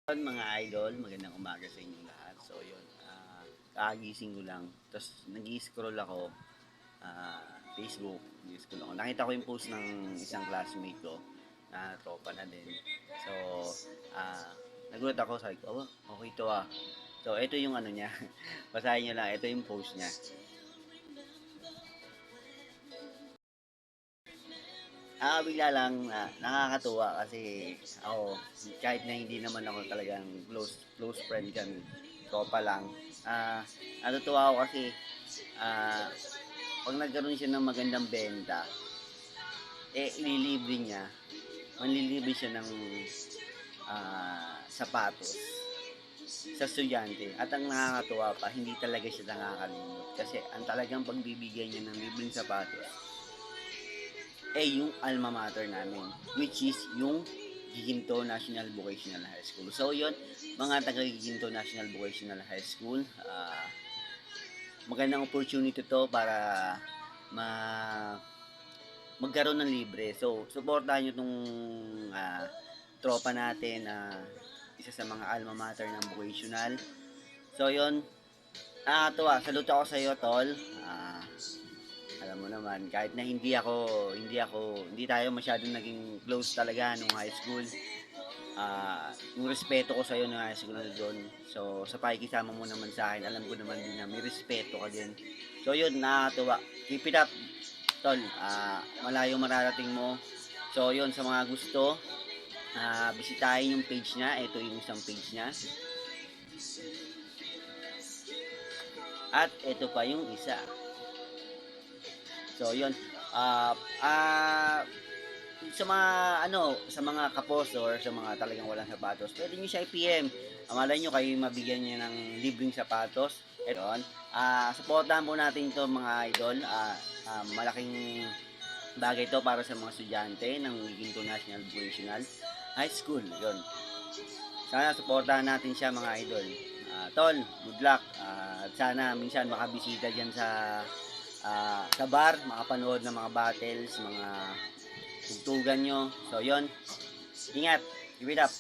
Mga idol, magandang umaga sa inyong lahat. So, yun, kakagising ko lang. Tapos, nag-i-scroll ako, Facebook, nag-i-scroll ako. Nakita ko yung post ng isang classmate ko na tropa na din. So, nagulat ako, sabi ko, oh, okay to ah. So, ito yung ano niya. Basahin niyo lang, ito yung post niya. Bigla lang nakakatuwa kasi ako, kahit na hindi naman ako talagang close friend kami, tropa lang. Natutuwa ako kasi ah, pag nagkaroon siya ng magandang benta, ililibre niya, manlilibre siya ng sapatos sa estudyante. At ang nakakatuwa pa, hindi talaga siya nakakalimot. Kasi ang talagang pagbibigyan niya ng libreng sapatos, yung alma mater namin, which is yung Giginto National Vocational High School. So yun, mga taga Giginto National Vocational High School, magandang opportunity to para ma magkaroon ng libre. So, suportahan nyo itong tropa natin na isa sa mga alma mater ng vocational. So, yun. Tuwa. Salute ako sa iyo, tol. Alam mo naman, kahit na hindi tayo masyadong naging close talaga nung high school. Yung respeto ko sa iyo nung high school na doon. So, sa pakikisama mo naman sa akin, alam ko naman din na may respeto ka din. So, yun, nakakatuwa. Keep it up, tol. Malayo mararating mo. So, yun, sa mga gusto, bisitahin yung page niya. Ito yung isang page niya. At ito pa yung isa. So, yun. Sa mga kapos or sa mga talagang walang sapatos, pwede nyo siya i-PM. Malay nyo kayo mabigyan niya ng libreng sapatos. Ito, supportahan po natin to mga idol. Malaking bagay to para sa mga estudyante ng Giginto National Vocational High School. Yun. Sana supportahan natin siya mga idol. Tol, good luck. At sana minsan makabisita dyan sa bar, makapanood ng mga battles, mga tugtugan nyo. So, yon. Ingat. Give it up.